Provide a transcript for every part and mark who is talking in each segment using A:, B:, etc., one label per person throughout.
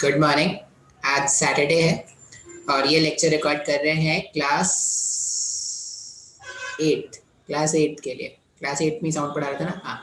A: Good morning. आज Saturday है और ये लेक्चर रिकॉर्ड कर रहे हैं क्लास एट्थ के लिए। क्लास एट में साउंड पढ़ा रहा था ना। हाँ,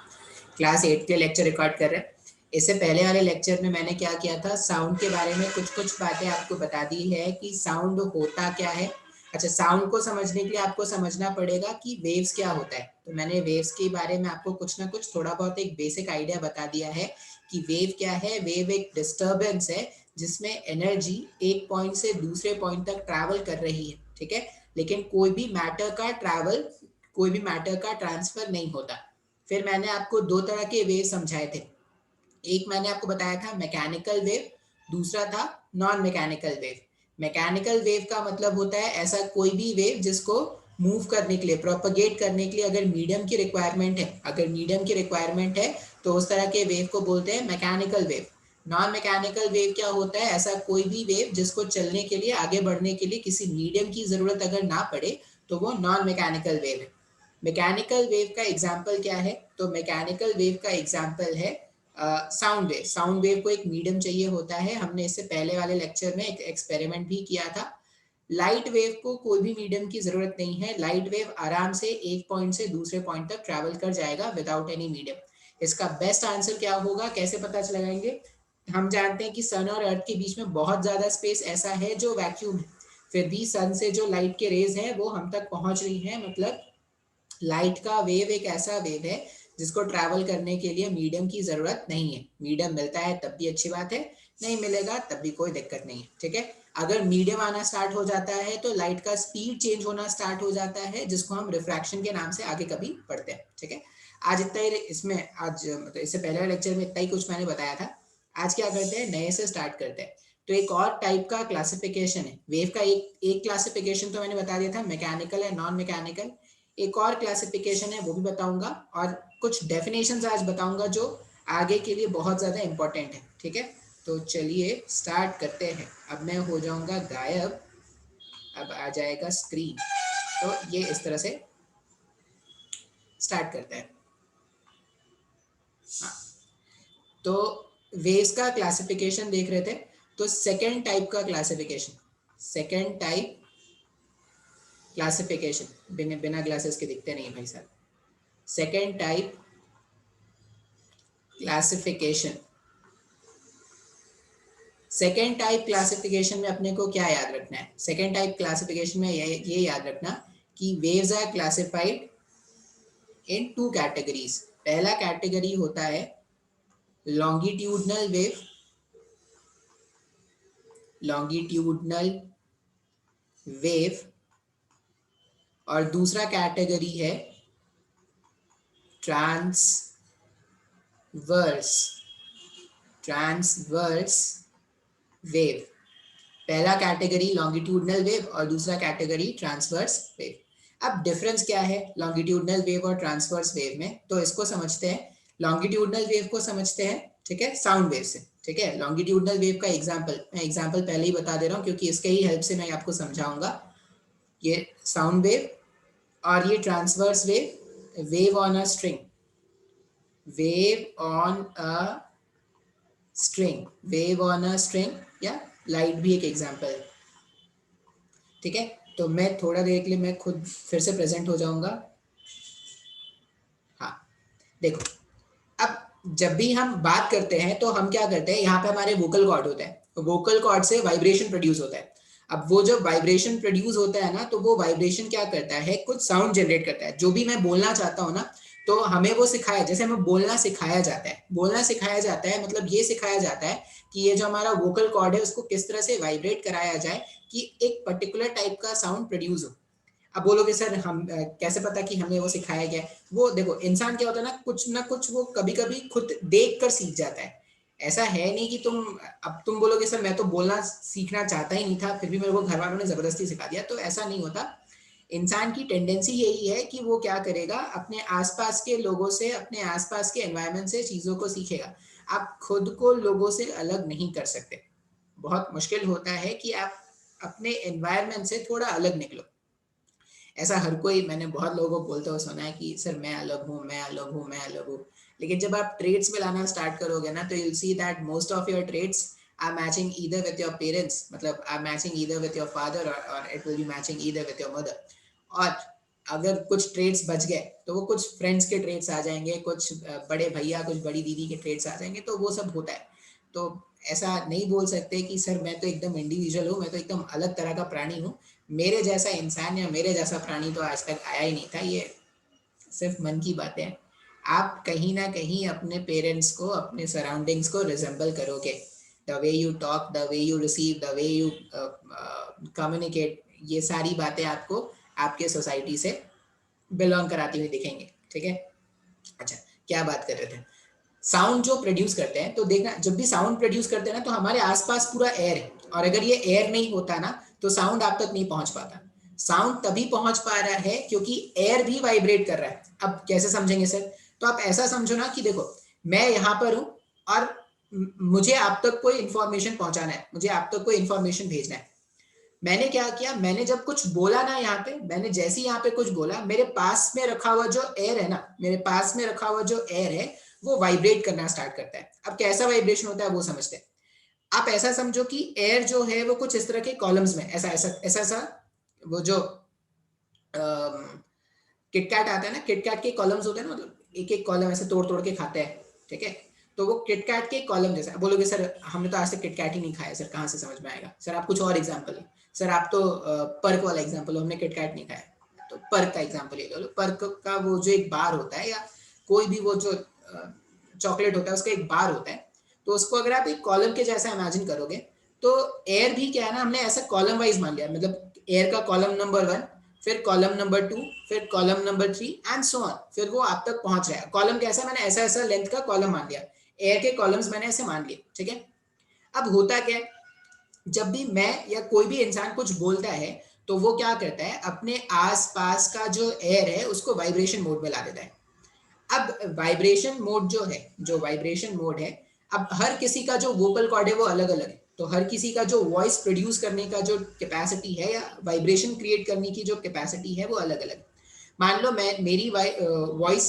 A: क्लास एट के लेक्चर रिकॉर्ड कर रहे हैं। इससे पहले वाले लेक्चर में मैंने क्या किया था, साउंड के बारे में कुछ कुछ बातें आपको बता दी है कि साउंड होता क्या है। अच्छा, साउंड को समझने के लिए आपको समझना पड़ेगा कि वेव्स क्या होता है। तो मैंने वेव्स के बारे में आपको कुछ ना कुछ थोड़ा बहुत एक बेसिक आइडिया बता दिया है कि वेव क्या है। वेव एक डिस्टर्बेंस है जिसमें एनर्जी एक पॉइंट से दूसरे पॉइंट तक ट्रैवल कर रही है, ठीक है। लेकिन कोई भी मैटर का ट्रांसफर नहीं होता। फिर मैंने आपको दो तरह के वेव समझाए थे। एक मैंने आपको बताया था मैकेनिकल वेव, दूसरा था non mechanical wave. Mechanical wave का मतलब होता है ऐसा कोई भी वेव जिसको मूव करने के लिए, प्रोपगेट करने के लिए अगर मीडियम की रिक्वायरमेंट है तो उस तरह के वेव को बोलते हैं mechanical wave. Non mechanical wave क्या होता है, ऐसा कोई भी वेव जिसको चलने के लिए, आगे बढ़ने के लिए किसी मीडियम की जरूरत अगर ना पड़े तो वो नॉन मैकेनिकल वेव है। मैकेनिकल वेव का एग्जाम्पल क्या है, तो मैकेनिकल वेव का एग्जाम्पल है साउंड वेव। साउंड वेव को एक मीडियम चाहिए होता है। हमने इससे पहले वाले लेक्चर में एक एक्सपेरिमेंट भी किया था। लाइट वेव को कोई भी मीडियम की जरूरत नहीं है। लाइट वेव आराम से एक पॉइंट से दूसरे पॉइंट तक ट्रैवल कर जाएगा विदाउट एनी मीडियम। इसका बेस्ट आंसर क्या होगा, कैसे पता लगाएंगे। हम जानते हैं कि सन और अर्थ के बीच में बहुत ज्यादा स्पेस ऐसा है जो वैक्यूम है, फिर भी सन से जो लाइट के रेज है वो हम तक पहुंच रही है। मतलब लाइट का वेव एक ऐसा वेव है जिसको ट्रैवल करने के लिए मीडियम की जरूरत नहीं है। मीडियम मिलता है तब भी अच्छी बात है, नहीं मिलेगा तब भी कोई दिक्कत नहीं है, ठीक है। अगर मीडियम आना स्टार्ट हो जाता है तो लाइट का स्पीड चेंज होना स्टार्ट हो जाता है, जिसको हम रिफ्रैक्शन के नाम से आगे कभी पढ़ते हैं, ठीक है। आज इतना ही इसमें, आज मतलब इससे पहले लेक्चर में इतना ही कुछ मैंने बताया था। आज क्या करते हैं, नए से स्टार्ट करते हैं। तो एक और टाइप का क्लासिफिकेशन है वेव का। एक क्लासिफिकेशन तो मैंने बता दिया था, मैकेनिकल है, नॉन मैकेनिकल। एक और क्लासिफिकेशन है वो भी बताऊंगा, और कुछ डेफिनेशंस आज बताऊंगा जो आगे के लिए बहुत ज़्यादा इंपॉर्टेंट है, ठीक है। तो चलिए स्टार्ट करते हैं। अब मैं हो जाऊंगा गायब, अब आ जाएगा स्क्रीन। तो ये इस तरह से स्टार्ट करते हैं। हाँ, तो वेव्स का क्लासिफिकेशन देख रहे थे। तो सेकेंड टाइप का क्लासिफिकेशन बिना ग्लासेस के दिखते नहीं भाई साहब। Second type classification second type classification में अपने को क्या याद रखना है। सेकेंड टाइप क्लासिफिकेशन में ये याद रखना कि waves are classified in two categories. पहला कैटेगरी होता है लॉन्गिट्यूडनल वेव और दूसरा कैटेगरी है ट्रांसवर्स वेव। पहला कैटेगरी लॉन्गिट्यूडनल वेव और दूसरा कैटेगरी ट्रांसवर्स वेव। अब डिफरेंस क्या है लॉन्गिट्यूडनल वेव और ट्रांसवर्स वेव में, तो इसको समझते हैं। लॉन्गिट्यूडनल वेव को समझते हैं, ठीक है, साउंड वेव से, ठीक है। लॉन्गिट्यूडनल वेव का एग्जांपल पहले ही बता दे रहा हूँ क्योंकि इसके ही हेल्प से मैं आपको समझाऊंगा। ये साउंड वेव और ये transverse wave, wave on a string या लाइट भी एक एग्जांपल है, ठीक है। तो मैं थोड़ा देर के लिए मैं खुद फिर से प्रेजेंट हो जाऊंगा। हाँ, देखो, अब जब भी हम बात करते हैं तो हम क्या करते हैं, यहाँ पे हमारे वोकल कॉर्ड होता है, वोकल कॉर्ड से वाइब्रेशन प्रोड्यूस होता है। अब वो जब वाइब्रेशन प्रोड्यूस होता है ना, तो वो वाइब्रेशन क्या करता है, कुछ साउंड जनरेट करता है। जो भी मैं बोलना चाहता हूँ ना, तो हमें वो सिखाया, जैसे हमें बोलना सिखाया जाता है, मतलब ये सिखाया जाता है कि ये जो हमारा वोकल कॉर्ड है उसको किस तरह से वाइब्रेट कराया जाए कि एक पर्टिकुलर टाइप का साउंड प्रोड्यूस हो। अब बोलोगे सर हम कैसे पता कि हमें वो सिखाया गया है। वो देखो, इंसान क्या होता है ना कुछ वो कभी कभी खुद देख कर सीख जाता है। ऐसा है नहीं कि तुम बोलोगे सर मैं तो बोलना सीखना चाहता ही नहीं था, फिर भी मेरे को घर वालों ने जबरदस्ती सिखा दिया, तो ऐसा नहीं होता। इंसान की टेंडेंसी यही है कि वो क्या करेगा, अपने आसपास के लोगों से, अपने आसपास के एनवायरनमेंट से चीजों को सीखेगा। आप खुद को लोगों से अलग नहीं कर सकते। बहुत मुश्किल होता है कि आप अपने एनवायरनमेंट से थोड़ा अलग निकलो। ऐसा हर कोई, मैंने बहुत लोगों को बोलते हुए सुना है कि सर मैं अलग हूँ, मैं अलग हूँ, मैं अलग हूँ। लेकिन जब आप ट्रेड्स में लाना स्टार्ट करोगे ना, तो you will see that most of your trades are matching either with your parents, मतलब are matching either with your father और it will be matching either with your mother. और अगर कुछ ट्रेड्स बच गए तो वो कुछ फ्रेंड्स के ट्रेड्स आ जाएंगे, कुछ बड़े भैया, कुछ बड़ी दीदी के ट्रेड्स आ जाएंगे, तो वो सब होता है। तो ऐसा नहीं बोल सकते कि सर मैं तो एकदम इंडिविजुअल हूँ, मैं तो एकदम अलग तरह का प्राणी हूँ, मेरे जैसा इंसान या मेरे जैसा प्राणी तो आज तक आया ही नहीं था। ये सिर्फ मन की बातें हैं। आप कहीं ना कहीं अपने पेरेंट्स को, अपने सराउंडिंग्स को रिजेंबल करोगे। The way you talk, the way you receive, the way you communicate, ये सारी बातें आपको आपके सोसाइटी से बिलोंग कराती हुई दिखेंगे। ठीक है, अच्छा क्या बात कर रहे थे, साउंड जो प्रोड्यूस करते हैं, तो देखना जब भी साउंड प्रोड्यूस करते हैं ना, तो हमारे आसपास पूरा एयर है, और अगर ये एयर नहीं होता ना, तो साउंड आप तक नहीं पहुंच पाता। साउंड तभी पहुंच पा रहा है क्योंकि एयर भी वाइब्रेट कर रहा है। अब कैसे समझेंगे सर? तो आप ऐसा समझो ना कि देखो मैं यहाँ पर हूँ और मुझे आप तक कोई इंफॉर्मेशन पहुंचाना है, मुझे आप तक कोई इंफॉर्मेशन भेजना है। मैंने क्या किया, मैंने जब कुछ बोला ना यहाँ पे, मैंने जैसे ही यहाँ पे कुछ बोला, मेरे पास में रखा हुआ जो एयर है ना, मेरे पास में रखा हुआ जो एयर है वो वाइब्रेट करना स्टार्ट करता है। अब कैसा वाइब्रेशन होता है वो समझते हैं। आप ऐसा समझो कि एयर जो है वो कुछ इस तरह के कॉलम्स में, ऐसा ऐसा ऐसा ऐसा, वो जो किटकैट आता है ना, किटकैट के कॉलम्स होते हैं ना, मतलब एक एक कॉलम ऐसे तोड़ तोड़ के खाते हैं। ठीक है, तो वो किटकैट के कॉलम जैसा। बोलोगे सर हमने तो आज तक किटकैट ही नहीं खाया, सर कहाँ से समझ में आएगा? सर आप कुछ और एग्जाम्पल है, सर आप तो पर्क वाला एग्जाम्पल, हमने किटकैट नहीं खाया, तो पर्क का एग्जाम्पल ले लो। पर्क का वो जो एक बार होता है, या कोई भी वो जो चॉकलेट होता है उसका एक बार होता है, तो उसको अगर आप एक कॉलम के जैसा इमेजिन करोगे, तो एयर भी क्या है ना, हमने ऐसा कॉलम वाइज मान लिया, मतलब एयर का कॉलम नंबर 1, फिर कॉलम नंबर 2, फिर column number 3 and so on, फिर वो आप तक पहुंच रहा है। कॉलम कैसा, मैंने ऐसा ऐसा लेंथ का कॉलम मान लिया, एयर के कॉलम्स मैंने ऐसे मान लिए। ठीक है, अब होता क्या है, जब भी मैं या कोई भी इंसान कुछ बोलता है, तो वो क्या करता है, अपने आसपास का जो एयर है उसको वाइब्रेशन मोड में ला देता है। अब वाइब्रेशन मोड जो है, जो वाइब्रेशन मोड है, अब हर किसी का जो वोकल कॉर्ड है वो अलग अलग है, तो हर किसी का जो वॉइस प्रोड्यूस करने का जो कैपेसिटी है, या वाइब्रेशन क्रिएट करने की जो कैपेसिटी है वो अलग अलग। मान लो मैं, मेरी वॉइस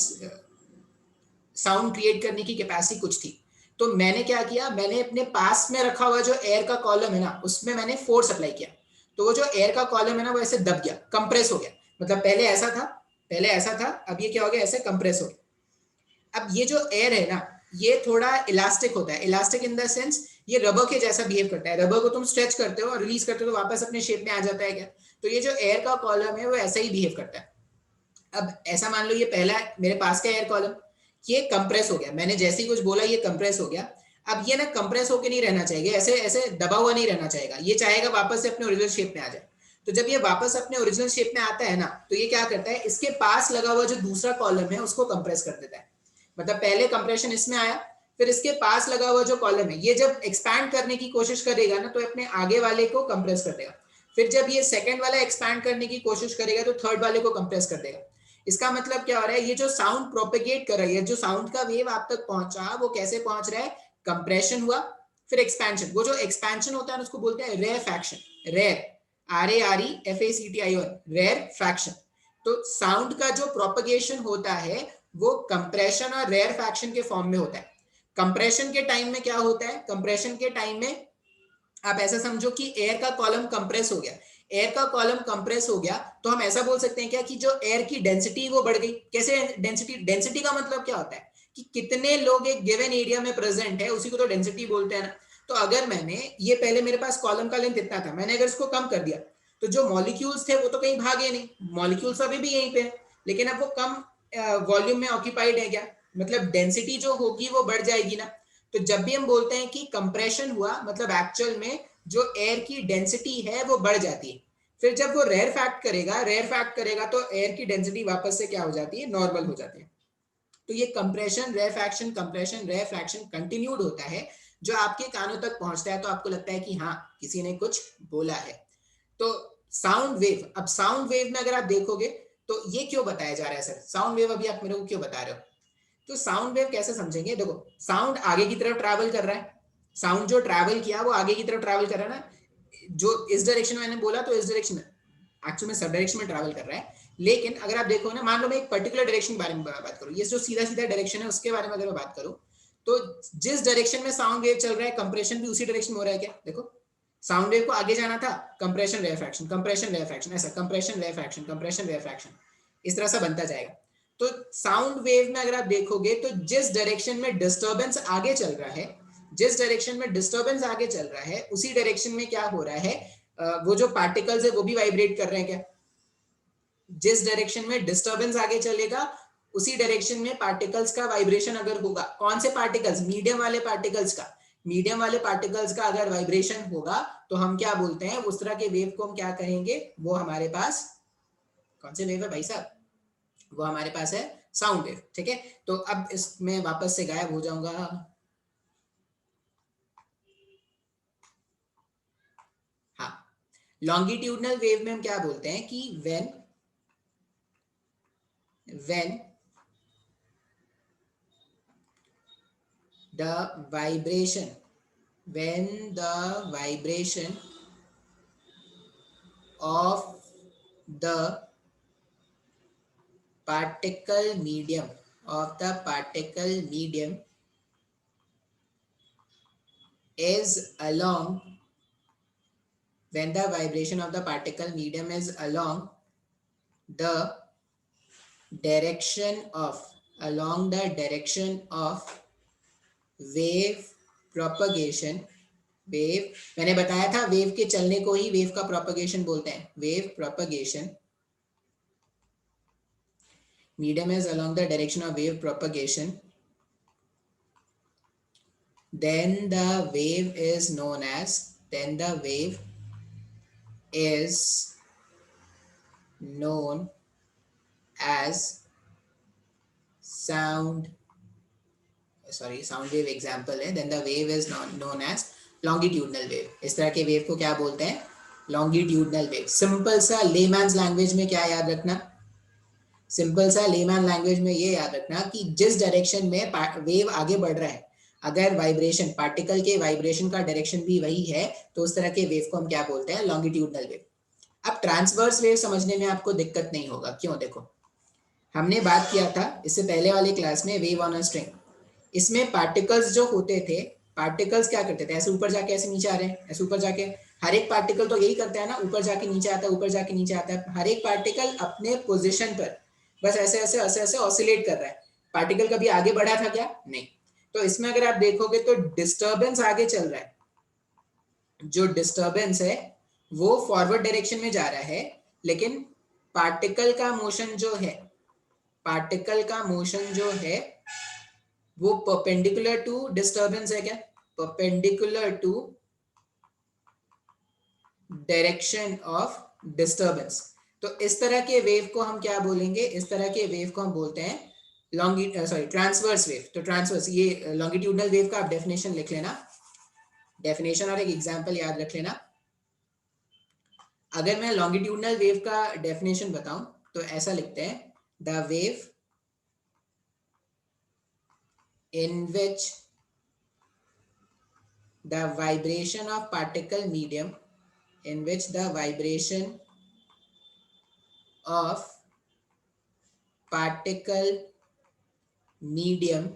A: साउंड क्रिएट करने की कैपेसिटी कुछ थी, तो मैंने क्या किया, मैंने अपने पास में रखा हुआ जो एयर का कॉलम है ना, उसमें मैंने फोर्स अप्लाई किया, तो वो जो एयर का कॉलम है ना वो ऐसे दब गया, कंप्रेस हो गया। मतलब पहले ऐसा था, पहले ऐसा था, अब ये क्या हो गया, ऐसे कंप्रेस हो गया। अब ये जो एयर है ना, ये थोड़ा इलास्टिक होता है, इलास्टिक इन द सेंस ये रबर के जैसा बिहेव करता है। रबर को तुम स्ट्रेच करते हो और रिलीज करते हो तो वापस अपने शेप में आ जाता है क्या? तो ये जो एयर का कॉलम है वो ऐसा ही बिहेव करता है। अब ऐसा मान लो ये पहला मेरे पास का एयर कॉलम, ये कंप्रेस हो गया, मैंने जैसे ही कुछ बोला ये कंप्रेस हो गया। अब ये ना कंप्रेस होके नहीं रहना चाहिए, ऐसे ऐसे दबा हुआ नहीं रहना चाहिए, ये चाहेगा वापस से अपने ओरिजिनल शेप में आ जाए। तो जब ये वापस अपने ओरिजिनल शेप में आता है ना, तो ये क्या करता है, इसके पास लगा हुआ जो दूसरा कॉलम है उसको कंप्रेस कर देता है। मतलब पहले कंप्रेशन इसमें आया, फिर इसके पास लगा हुआ जो कॉलम है ये जब एक्सपैंड करने की कोशिश करेगा ना, तो अपने आगे वाले को कंप्रेस कर देगा। फिर जब ये सेकंड वाला एक्सपैंड करने की कोशिश करेगा तो थर्ड वाले को कंप्रेस कर देगा। इसका मतलब क्या हो रहा है, ये जो साउंड प्रोपेगेट कर रहा है, जो साउंड का वेव आप तक पहुंचा, वो कैसे पहुंच रहा है, कंप्रेशन हुआ, फिर एक्सपेंशन। वो जो एक्सपेंशन होता है उसको बोलते हैं rarefaction, rare, RAREFACTION, rarefaction. तो साउंड का जो प्रोपेगेशन होता है वो कंप्रेशन और रेयर फैक्शन के फॉर्म में होता है। कंप्रेशन के टाइम में क्या होता है, कंप्रेशन के टाइम में आप ऐसा समझो कि एयर का कॉलम कंप्रेस हो गया, एयर का कॉलम कंप्रेस हो गया, तो हम ऐसा बोल सकते हैं क्या कि जो एयर की डेंसिटी वो बढ़ गई। कैसे डेंसिटी, डेंसिटी का मतलब क्या होता है कि कितने लोग एक गिवन एरिया में प्रेजेंट है, उसी को तो डेंसिटी बोलते हैं ना। तो अगर मैंने ये, पहले मेरे पास कॉलम का लेंथ इतना था, मैंने अगर इसको कम कर दिया, तो जो मॉलिक्यूल्स थे वो तो कहीं भागे नहीं, मॉलिक्यूल्स अभी भी यहीं पे है, लेकिन अब वो कम वॉल्यूम में ऑक्यूपाइड है क्या, मतलब डेंसिटी जो होगी वो बढ़ जाएगी ना। तो जब भी हम बोलते हैं कि कंप्रेशन हुआ, मतलब एक्चुअल में जो एयर की डेंसिटी है वो बढ़ जाती है। फिर जब वो रेयर फैक्ट करेगा, रेयर फैक्ट करेगा तो एयर की डेंसिटी वापस से क्या हो जाती है, नॉर्मल हो जाती है। तो ये कंप्रेशन रेफैक्शन, कंप्रेशन रेफैक्शन कंटिन्यूड होता है, जो आपके कानों तक पहुंचता है, तो आपको लगता है कि हाँ किसी ने कुछ बोला है। तो साउंड वेव, अब साउंड वेव में अगर आप देखोगे तो ये क्यों बताया जा रहा है सर, साउंड वेव अभी आप मेरे को क्यों बता रहे हो? तो साउंड वेव कैसे समझेंगे, देखो साउंड आगे की तरफ ट्रैवल कर रहा है, साउंड जो ट्रैवल किया वो आगे की तरफ ट्रैवल कर रहा है ना, जो इस डायरेक्शन में मैंने बोला तो इस डायरेक्शन में, एक्चुअल में सब डायरेक्शन में ट्रैवल कर रहा है, लेकिन अगर आप देखो ना, मान लो मैं एक पर्टिकुलर डायरेक्शन के बारे में बात करूं, ये जो सीधा सीधा डायरेक्शन है उसके बारे में अगर मैं बात करूं, तो जिस डायरेक्शन में साउंड वेव चल रहा है, कंप्रेशन भी उसी डायरेक्शन में हो रहा है क्या? देखो साउंड वेव को आगे जाना था, compression rarefaction, compression rarefaction, ऐसा compression rarefaction, compression rarefaction, इस तरह से बनता जाएगा। तो साउंड वेव में अगर आप देखोगे तो जिस डायरेक्शन में डिस्टर्बेंस आगे चल रहा है, जिस डायरेक्शन में डिस्टर्बेंस आगे चल रहा है, उसी डायरेक्शन में क्या हो रहा है, वो जो पार्टिकल्स है वो भी वाइब्रेट कर रहे हैं क्या? जिस डायरेक्शन में डिस्टर्बेंस आगे चलेगा उसी डायरेक्शन में पार्टिकल्स का वाइब्रेशन अगर होगा, कौन से पार्टिकल्स? मीडियम वाले पार्टिकल्स का। मीडियम वाले पार्टिकल्स का अगर वाइब्रेशन होगा तो हम क्या बोलते हैं, उस तरह के वेव को हम क्या कहेंगे, वो हमारे पास कौन से वेव है भाई साहब? वो हमारे पास है साउंड वेव। ठीक है, तो अब इसमें वापस से गायब हो जाऊंगा। हाँ, लॉन्गिट्यूडनल वेव में हम क्या बोलते हैं कि when the vibration when the vibration of the particle medium is along when the vibration of the particle medium is along the direction of wave propagation। Wave, मैंने बताया था वेव के चलने को ही वेव का प्रोपगेशन बोलते हैं, wave propagation. Medium is along the direction of wave propagation, then the wave is known as sound wave example है, then the wave is known as longitudinal wave। इस तरह के वेव को क्या बोलते हैं? longitudinal wave। सिंपल सा layman's language में क्या याद रखना, सिंपल सा लेमैन लैंग्वेज में ये याद रखना कि जिस डायरेक्शन में वेव आगे बढ़ रहा है, अगर वाइब्रेशन, पार्टिकल के वाइब्रेशन का डायरेक्शन भी वही है, तो उस तरह के वेव को हम क्या बोलते हैं? Longitudinal wave. अब ट्रांसवर्स वेव समझने में आपको दिक्कत नहीं होगा, क्यों? देखो हमने बात किया था इससे पहले वाले क्लास में वेव ऑन अ स्ट्रिंग। इसमें पार्टिकल्स जो होते थे, पार्टिकल्स क्या करते थे, ऐसे ऊपर जाके ऐसे नीचे आ रहे हैं, ऐसे ऊपर जाके, हर एक पार्टिकल तो यही करता है ना, ऊपर जाके नीचे आता है, ऊपर जाके नीचे आता है। हर एक पार्टिकल अपने पोजीशन पर बस ऐसे ऐसे ऐसे ऐसे ऑसिलेट कर रहा है। पार्टिकल कभी आगे बढ़ा था क्या? नहीं। तो इसमें अगर आप देखोगे तो डिस्टर्बेंस आगे चल रहा है, जो डिस्टर्बेंस है वो फॉरवर्ड डायरेक्शन में जा रहा है, लेकिन पार्टिकल का मोशन जो है, पार्टिकल का मोशन जो है वो परपेंडिकुलर टू डिस्टर्बेंस है क्या? Perpendicular to direction of disturbance. तो इस तरह के वेव को हम क्या बोलेंगे? इस तरह के वेव को हम बोलते हैं ट्रांसवर्स वेव। तो ट्रांसवर्स, ये लॉन्गिट्यूडनल वेव का आप डेफिनेशन लिख लेना, डेफिनेशन और एक एग्जांपल याद रख लेना। अगर मैं लॉन्गिट्यूडनल वेव का डेफिनेशन बताऊं तो ऐसा लिखते हैं, the wave in which the vibration of particle medium in which the vibration of particle medium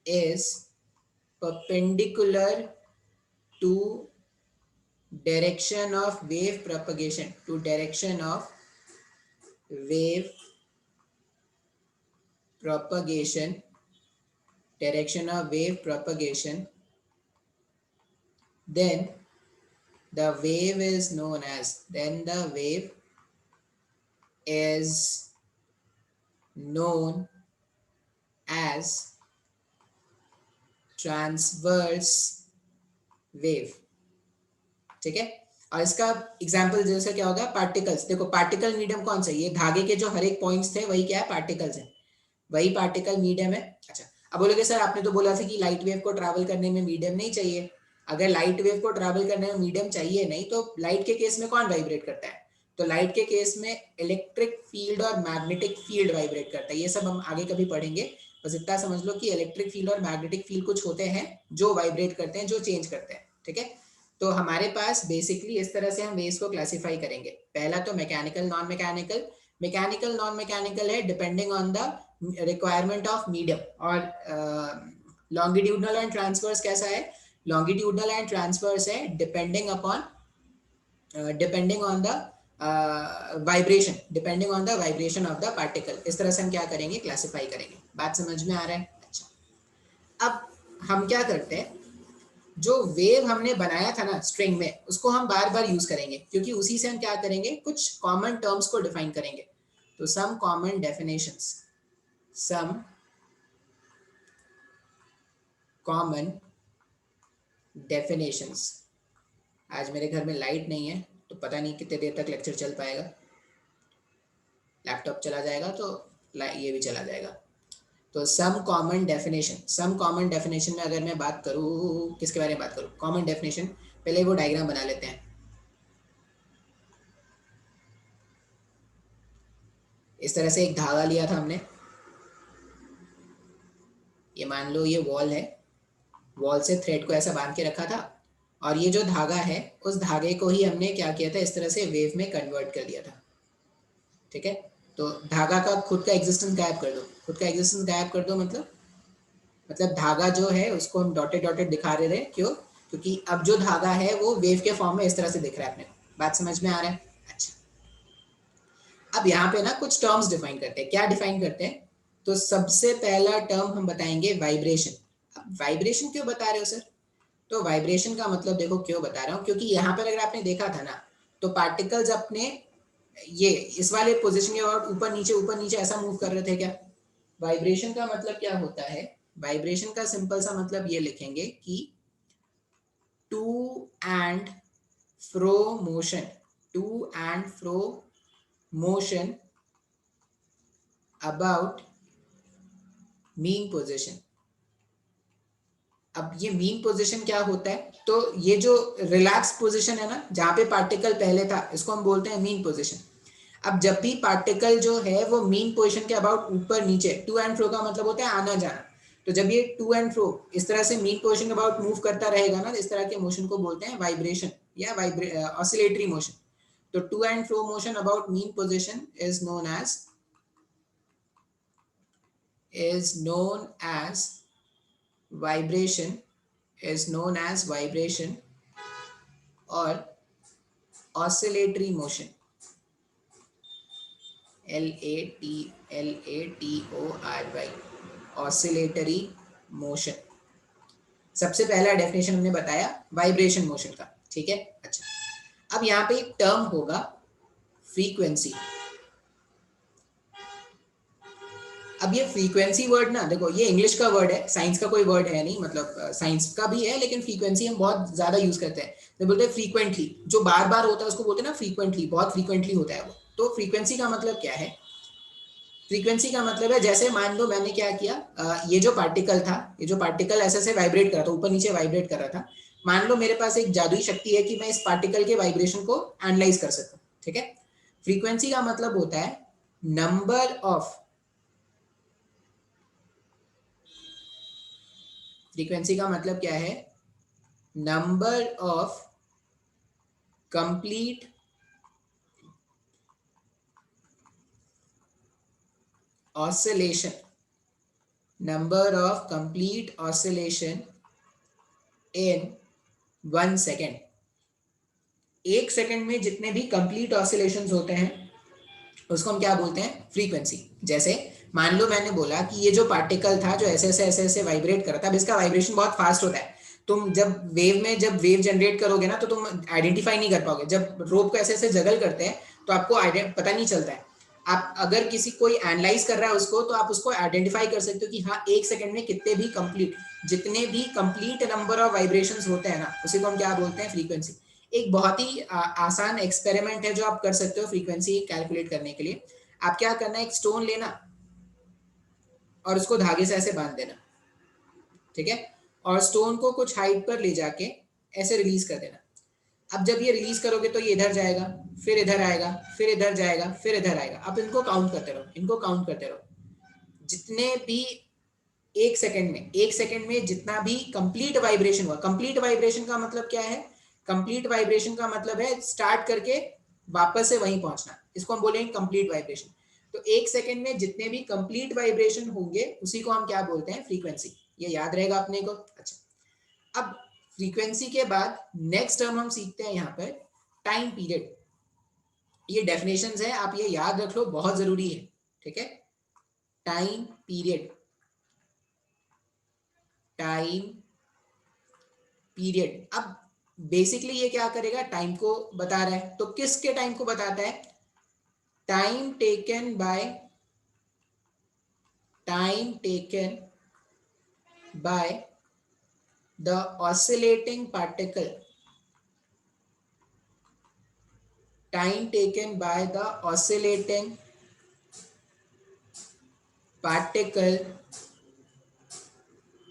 A: is perpendicular to direction of wave propagation, then the wave is known as transverse wave। ठीक है, और इसका example जैसे क्या होगा, particles. देखो particle medium कौन सा है? ये धागे के जो हर एक पॉइंट्स थे वही क्या है? पार्टिकल्स है, वही पार्टिकल मीडियम है। अच्छा, अब बोलोगे सर आपने तो बोला था कि लाइट वेव को ट्रैवल करने में मीडियम नहीं चाहिए। अगर लाइट वेव को ट्रैवल करने में मीडियम चाहिए नहीं, तो लाइट के केस में कौन वाइब्रेट करता है? तो लाइट के केस में इलेक्ट्रिक फील्ड और मैग्नेटिक फील्ड वाइब्रेट करता है। ये सब हम आगे कभी पढ़ेंगे, बस इतना समझ लो कि इलेक्ट्रिक फील्ड और मैग्नेटिक फील्ड कुछ होते हैं जो वाइब्रेट करते हैं, जो चेंज करते हैं। ठीक है, तो हमारे पास बेसिकली इस तरह से हम वेव्स को क्लासिफाई करेंगे। पहला तो mechanical non mechanical. Mechanical non mechanical है depending on the requirement of medium. और लॉन्गिट्यूडनल एंड ट्रांसवर्स कैसा है? लॉन्गिट्यूडनल एंड ट्रांसवर्स है depending on the vibration, depending on the vibration of the particle. इस तरह से हम क्या करेंगे? क्लासिफाई करेंगे। बात समझ में आ रहा है? अच्छा, अब हम क्या करते हैं, जो वेव हमने बनाया था ना स्ट्रिंग में, उसको हम बार बार यूज करेंगे, क्योंकि उसी से हम क्या करेंगे, कुछ कॉमन टर्म्स को डिफाइन करेंगे। तो some common definitions, some common definitions. आज मेरे घर में लाइट नहीं है, तो पता नहीं कितने देर तक लेक्चर चल पाएगा। लैपटॉप चला जाएगा तो ये भी चला जाएगा। तो some common definition, some common definition में अगर मैं बात करूँ, किसके बारे में बात करूँ? कॉमन डेफिनेशन, पहले वो डायग्राम बना लेते हैं। इस तरह से एक धागा लिया था हमने, ये मान लो ये वॉल है, वॉल से थ्रेड को ऐसा बांध के रखा था, और ये जो धागा है, उस धागे को ही हमने क्या किया था, इस तरह से वेव में कन्वर्ट कर दिया था। ठीक है, तो धागा का खुद का एग्जिस्टेंस गायब कर दो, खुद का एग्जिस्टेंस गायब कर दो, मतलब धागा जो है उसको हम डॉटेड डॉटेड दिखा रहे थे। क्यों? क्योंकि अब जो धागा है वो वेव के फॉर्म में इस तरह से दिख रहा है अपने को। बात समझ में आ रहा है? अच्छा, अब यहाँ पे ना कुछ टर्म्स डिफाइन करते हैं। क्या डिफाइन करते हैं? तो सबसे पहला टर्म हम बताएंगे वाइब्रेशन। अब वाइब्रेशन क्यों बता रहे हो सर? तो वाइब्रेशन का मतलब देखो क्यों बता रहा हूँ, क्योंकि यहाँ पर अगर आपने देखा था ना, तो पार्टिकल्स अपने ये इस वाले पोजीशन के और ऊपर नीचे ऐसा मूव कर रहे थे क्या? वाइब्रेशन का मतलब क्या होता है? वाइब्रेशन का सिंपल सा मतलब ये लिखेंगे कि to and fro motion, to and fro motion about mean position. अब ये मीन पोजीशन क्या होता है? तो ये जो रिलैक्स पोजीशन है ना, जहां पे पार्टिकल पहले था, इसको हम बोलते हैं मीन पोजीशन। अब जब भी पार्टिकल जो है वो मीन पोजीशन के अबाउट ऊपर नीचे, टू एंड फ्रो का मतलब होता है आना जाना, तो जब ये टू एंड फ्रो इस तरह से मीन पोजीशन के अबाउट मूव करता रहेगा ना, इस तरह के मोशन को बोलते हैं वाइब्रेशन या ऑसिलेटरी मोशन। तो to and fro motion about mean position is known as vibration, is known as vibration or oscillatory motion, LATORY, oscillatory motion। सबसे पहला डेफिनेशन हमने बताया वाइब्रेशन मोशन का। ठीक है, अच्छा, अब यहाँ पे एक टर्म होगा फ्रीक्वेंसी। अब ये फ्रीक्वेंसी वर्ड ना, देखो ये इंग्लिश का वर्ड है, साइंस का कोई वर्ड है नहीं, मतलब साइंस का भी है, लेकिन फ्रीक्वेंसी हम बहुत ज्यादा यूज करते हैं। तो बोलते हैं फ्रीक्वेंटली, जो बार बार होता है उसको बोलते हैं ना फ्रीक्वेंटली, बहुत फ्रीक्वेंटली होता है वो। तो फ्रीक्वेंसी का मतलब क्या है? फ्रीक्वेंसी का मतलब है, जैसे मान लो मैंने क्या किया, ये जो पार्टिकल था, ये जो पार्टिकल ऐसे ऐसे वाइब्रेट कर रहा था, ऊपर नीचे वाइब्रेट कर रहा था, मान लो मेरे पास एक जादुई शक्ति है कि मैं इस पार्टिकल के वाइब्रेशन को एनालाइज कर सकता हूँ। ठीक है, फ्रीक्वेंसी का मतलब होता है नंबर ऑफ, फ्रीक्वेंसी का मतलब क्या है? Number of complete oscillation, number of complete oscillation in 1 second। एक सेकंड में जितने भी कंप्लीट ऑसिलेशंस होते हैं उसको हम क्या बोलते हैं? फ्रीक्वेंसी। जैसे मान लो मैंने बोला कि ये जो पार्टिकल था जो ऐसे ऐसे वाइब्रेट कर रहा था, अब इसका वाइब्रेशन बहुत फास्ट होता है। तुम जब वेव जनरेट करोगे ना, तो तुम आइडेंटिफाई नहीं कर पाओगे। जब रोप को ऐसे ऐसे जगल करते हैं तो आपको पता नहीं चलता है। आप अगर किसी कोई एनालाइज कर रहा है उसको, तो आप उसको आइडेंटिफाई कर सकते हो कि हाँ, एक सेकंड में जितने भी कंप्लीट नंबर ऑफ वाइब्रेशंस होते हैं ना, उसी को हम क्या बोलते हैं? फ्रीक्वेंसी। एक बहुत ही आसान एक्सपेरिमेंट है जो आप कर सकते हो फ्रीक्वेंसी कैलकुलेट करने के लिए। आप क्या करना है, एक स्टोन लेना और उसको धागे से ऐसे बांध देना। ठीक है, और स्टोन को कुछ हाइट पर ले जाके ऐसे रिलीज कर देना। अब जब ये रिलीज करोगे तो ये इधर जाएगा, फिर इधर आएगा, फिर इधर जाएगा, फिर इधर आएगा। अब इनको काउंट करते रहो, इनको काउंट करते रहो। जितने भी एक सेकंड में जितना भी कंप्लीट वाइब्रेशन हुआ, कंप्लीट वाइब्रेशन का मतलब क्या है? कंप्लीट वाइब्रेशन का मतलब है स्टार्ट करके वापस से वहीं पहुंचना, इसको हम बोलेंगे कंप्लीट वाइब्रेशन। तो एक सेकंड में जितने भी कंप्लीट वाइब्रेशन होंगे उसी को हम क्या बोलते हैं, फ्रीक्वेंसी। ये याद रहेगा अपने को। अच्छा, अब फ्रीक्वेंसी के बाद नेक्स्ट टर्म हम सीखते हैं यहाँ पर टाइम पीरियड। ये डेफिनेशंस है, आप ये याद रख लो, बहुत जरूरी है, ठीक है। Time period, time period. अब बेसिकली ये क्या करेगा, टाइम को बता रहा है, तो किसके टाइम को बताता है, time taken by, time taken by the oscillating particle, time taken by the oscillating particle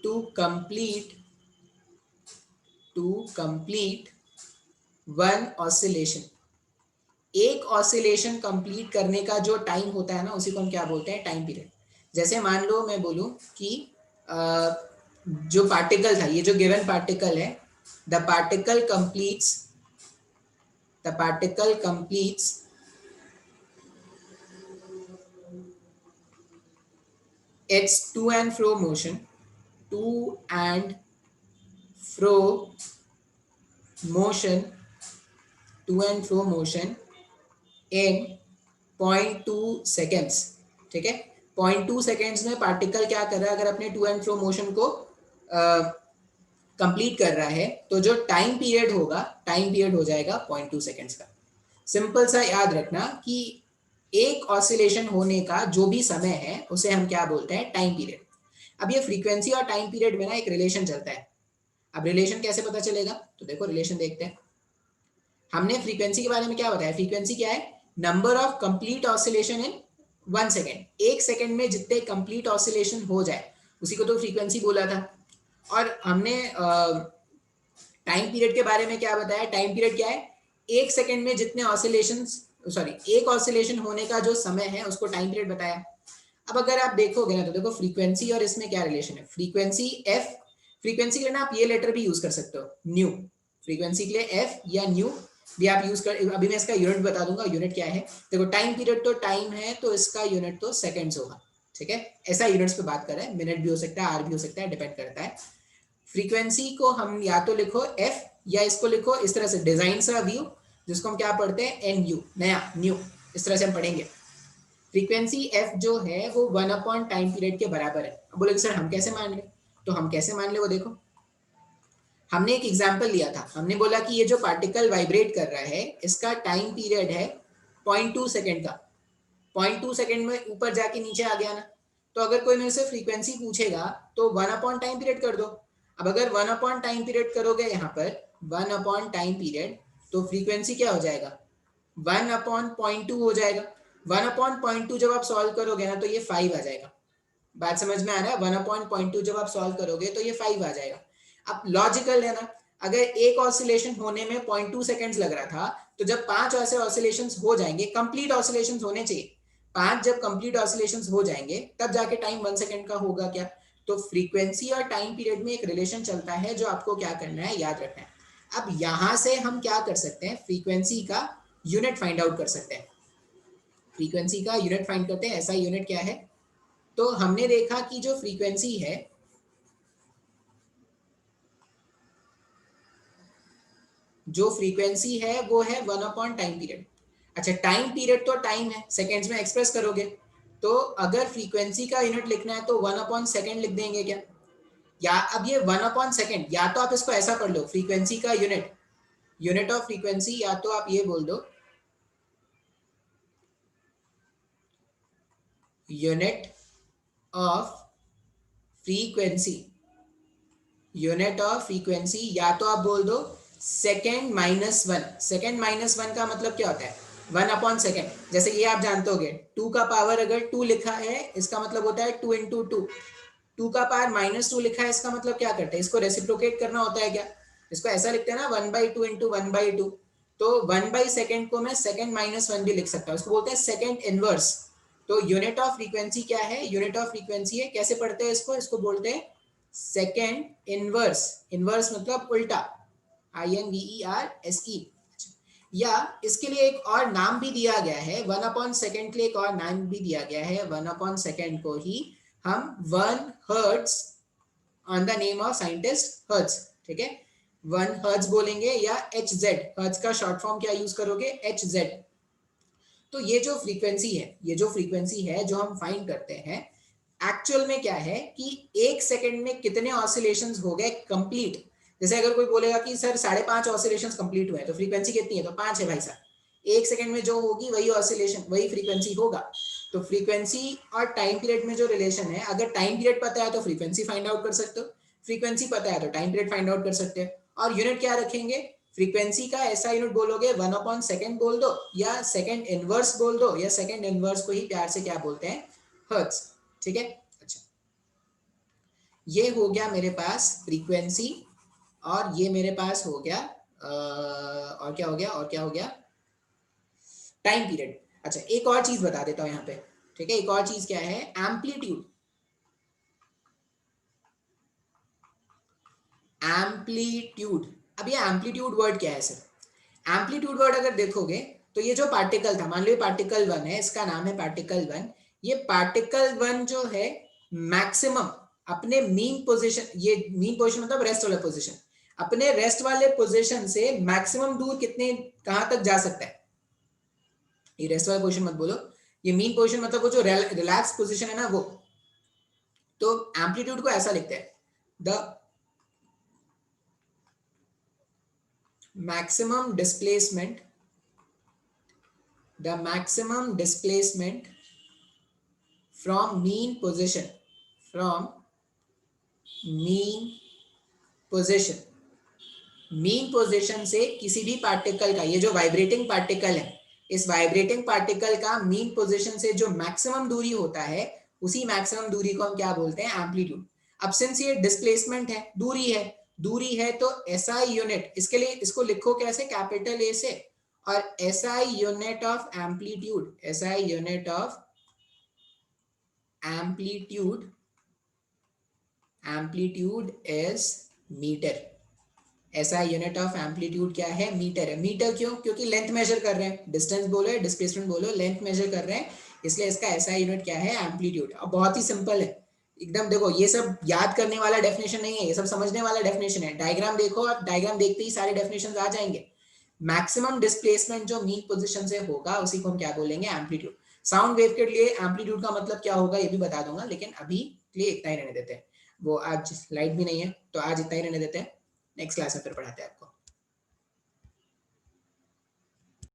A: to complete one oscillation। एक ऑसिलेशन कंप्लीट करने का जो टाइम होता है ना, उसी को हम क्या बोलते हैं, टाइम पीरियड। जैसे मान लो मैं बोलूं कि जो पार्टिकल था, ये जो गिवन पार्टिकल है, the particle completes its to and fro motion, to and fro motion, to and fro motion in 0.2 seconds, ठीक है। 0.2 सेकेंड्स में पार्टिकल क्या कर रहा है, अगर अपने टू एंड फ्रो मोशन को कंप्लीट कर रहा है, तो जो टाइम पीरियड होगा, टाइम पीरियड हो जाएगा 0.2 सेकेंड्स का। सिंपल सा याद रखना कि एक ऑसिलेशन होने का जो भी समय है उसे हम क्या बोलते हैं, टाइम पीरियड। अब ये फ्रीक्वेंसी और टाइम पीरियड में ना एक रिलेशन चलता है। अब रिलेशन कैसे पता चलेगा, तो देखो रिलेशन देखते हैं। हमने फ्रीक्वेंसी के बारे में क्या बताया, फ्रीक्वेंसी क्या है, number of complete oscillation in 1 second. एक सेकेंड में जितने कंप्लीट ऑसिलेशन हो जाए उसी को तो फ्रीक्वेंसी बोला था। और हमने टाइम पीरियड के बारे में क्या बताया, टाइम पीरियड क्या है, एक सेकेंड में जितने ऑसिलेशन, सॉरी एक ऑसिलेशन होने का जो समय है उसको टाइम पीरियड बताया। अब अगर आप देखोगे ना, तो देखो फ्रीक्वेंसी और इसमें क्या रिलेशन है, फ्रीक्वेंसी एफ, फ्रीक्वेंसी के लिए ना आप ये लेटर भी यूज कर सकते हो, न्यू। फ्रीक्वेंसी के लिए एफ या न्यू भी आप यूज कर, अभी मैं इसका यूनिट बता दूंगा, यूनिट क्या है। देखो टाइम पीरियड तो टाइम है, तो इसका यूनिट तो सेकंड्स होगा, ठीक है। ऐसा यूनिट्स पे बात कर रहे हैं, मिनट भी हो सकता है, आर भी हो सकता है, डिपेंड करता है। फ्रीक्वेंसी को हम या तो लिखो एफ, या इसको लिखो इस तरह से, डिजाइन सा व्यू, जिसको हम क्या पढ़ते हैं, एन यू, नया न्यू, इस तरह से हम पढ़ेंगे। फ्रीक्वेंसी एफ जो है वो 1 अपॉन टाइम पीरियड के बराबर है। अब बोले सर हम कैसे मान ले, तो हम कैसे मान ले वो देखो, हमने एक एग्जांपल लिया था। हमने बोला कि ये जो पार्टिकल वाइब्रेट कर रहा है इसका टाइम पीरियड है 0.2 सेकेंड का। 0.2 सेकेंड में ऊपर जाके नीचे आ गया ना, तो अगर कोई मेरे से फ्रीक्वेंसी पूछेगा तो 1 अपॉन टाइम पीरियड कर दो। अब अगर 1 अपॉन टाइम पीरियड करोगे यहाँ पर 1 अपॉन टाइम पीरियड, तो फ्रीक्वेंसी क्या हो जाएगा, 1 अपॉन 0.2 हो जाएगा। 1 अपॉन 0.2 जब आप सॉल्व करोगे ना, तो ये 5 आ जाएगा। बात समझ में आ रहा है, 1 अपॉन 0.2 जब आप सॉल्व करोगे तो ये 5 आ जाएगा। अब लॉजिकल है ना, अगर एक ऑसिलेशन होने में 0.2 सेकेंड्स लग रहा था, तो जब 5 ऐसे ऑसिलेशंस हो जाएंगे, कंप्लीट ऑसिलेशंस होने चाहिए, 5 जब कंप्लीट ऑसिलेशंस हो जाएंगे तब जाके टाइम 1 सेकेंड का होगा क्या। तो फ्रीक्वेंसी और टाइम पीरियड में एक रिलेशन चलता है जो आपको क्या करना है, याद रखना है। अब यहां से हम क्या कर सकते हैं, फ्रीक्वेंसी का यूनिट फाइंड आउट कर सकते हैं। फ्रीक्वेंसी का यूनिट फाइंड करते हैं, ऐसा यूनिट क्या है, तो हमने देखा कि जो फ्रीक्वेंसी है, जो फ्रीक्वेंसी है वो है 1 अपॉन टाइम पीरियड। अच्छा, टाइम पीरियड तो टाइम है, सेकेंड्स में एक्सप्रेस करोगे, तो अगर फ्रीक्वेंसी का यूनिट लिखना है तो 1 अपॉन सेकेंड लिख देंगे क्या, या अब ये 1 अपॉन सेकेंड, या तो आप इसको ऐसा पढ़ लो, फ्रीक्वेंसी का यूनिट, यूनिट ऑफ फ्रीक्वेंसी, या तो आप ये बोल दो unit of frequency, unit of frequency, या तो आप बोल दो second minus one. Second minus one का मतलब क्या होता है, 1 अपॉन सेकेंड। जैसे ये आप जानते होगे, 2 का पावर अगर 2 लिखा है इसका मतलब होता है 2 इंटू 2। 2 का पावर माइनस 2 लिखा है, इसका मतलब क्या करते हैं, इसको रेसिप्रोकेट करना होता है क्या, इसको ऐसा लिखते हैं ना, 1/2 इंटू 1/2। तो 1/सेकेंड को मैं सेकेंड माइनस वन भी लिख सकता हूँ, इसको बोलते हैं सेकेंड इनवर्स। तो यूनिट ऑफ फ्रीक्वेंसी क्या है, यूनिट ऑफ फ्रीक्वेंसी है, कैसे पढ़ते हैं इसको, इसको बोलते हैं सेकेंड इनवर्स। इनवर्स मतलब उल्टा, INVERSE। या इसके लिए एक और नाम भी दिया गया है, 1/सेकंड के लिए एक और नाम भी दिया गया है। 1/सेकंड को ही हम 1 hertz on the name of scientist hertz, ठीक है, 1 हर्ट्ज बोलेंगे या HZ, हर्ट्ज का शॉर्ट फॉर्म क्या यूज करोगे, HZ। तो ये जो फ्रीक्वेंसी है, ये जो फ्रीक्वेंसी है जो हम फाइंड करते हैं, एक्चुअल में क्या है कि 1 सेकंड में कितने ऑसिलेशंस हो गए कंप्लीट। जैसे अगर कोई बोलेगा कि सर 5.5 ऑसिलेशंस कंप्लीट हुए, तो फ्रीक्वेंसी कितनी है, तो 5 है भाई साहब। 1 सेकंड में जो होगी वही ऑसिलेशन, वही फ्रीक्वेंसी होगा। तो फ्रीक्वेंसी और टाइम पीरियड में जो रिलेशन है, अगर टाइम पीरियड पता है तो फ्रीक्वेंसी फाइंड आउट कर सकते हो, फ्रीक्वेंसी पता है तो टाइम पीरियड फाइंड आउट कर सकते हैं। और यूनिट क्या रखेंगे, फ्रीक्वेंसी का ऐसा यूनिट बोलोगे 1/सेकंड बोल दो, या सेकंड इनवर्स बोल दो, या सेकंड इनवर्स को ही प्यार से क्या बोलते हैं, हर्ट्ज, ठीक है। अच्छा, ये हो गया मेरे पास फ्रीक्वेंसी, और ये मेरे पास हो गया और क्या हो गया, और क्या हो गया, टाइम पीरियड। अच्छा, एक और चीज बता देता हूं यहाँ पे, ठीक है, एक और चीज क्या है, एम्पलीट्यूड। एम्पलीट्यूड, अब ये एम्पलीट्यूड वर्ड क्या है सर, एम्पलीट्यूड वर्ड अगर देखोगे तो ये जो पार्टिकल था, मान लो ये पार्टिकल 1 है, इसका नाम है पार्टिकल 1। ये पार्टिकल 1 जो है मैक्सिमम अपने मीन पोजीशन, ये मीन पोजीशन मतलब रेस्ट वाला पोजीशन, अपने रेस्ट वाले पोजीशन से मैक्सिमम दूर कितने, कहां तक जा सकता है। ये रेस्ट वाला पोजीशन मत बोलो, ये मीन पोजीशन मतलब वो जो रिलैक्स पोजीशन है ना वो। तो एम्पलीट्यूड को ऐसा लिखते हैं, the maximum displacement, the maximum displacement from mean position, from mean position, mean position से किसी भी पार्टिकल का, ये जो वाइब्रेटिंग पार्टिकल है, इस वाइब्रेटिंग पार्टिकल का मीन पोजीशन से जो मैक्सिमम दूरी होता है, उसी मैक्सिमम दूरी को हम क्या बोलते हैं, एम्पलीट्यूड। अब सिंस ये डिस्प्लेसमेंट है, दूरी है, दूरी है तो एसआई यूनिट, इसके लिए इसको लिखो कैसे, कैपिटल ए से, और SI unit of amplitude, SI unit of amplitude, amplitude is metre. ऐसा यूनिट ऑफ एम्पलीट्यूड क्या है, मीटर है। मीटर क्यों, क्योंकि लेंथ मेजर कर रहे हैं, डिस्टेंस बोलो या डिस्प्लेसमेंट बोलो, लेंथ मेजर कर रहे हैं, इसलिए इसका ऐसा यूनिट क्या है, एम्पलीट्यूड। अब बहुत ही सिंपल है एकदम, देखो ये सब याद करने वाला डेफिनेशन नहीं है, ये सब समझने वाला डेफिनेशन है। डायग्राम देखो, आप डायग्राम देखते ही सारे डेफिनेशन आ जाएंगे। मैक्सिमम डिस्प्लेसमेंट जो मीन पोजीशन से होगा उसी को हम क्या बोलेंगे, एम्पलीट्यूड। साउंड वेव के लिए एम्पलीट्यूड का मतलब क्या होगा ये भी बता दूंगा, लेकिन अभी के लिए इतना ही रहने देते हैं। वो आज लाइट भी नहीं है तो आज इतना ही रहने देते हैं, नेक्स्ट क्लास में फिर पढ़ाते हैं आपको।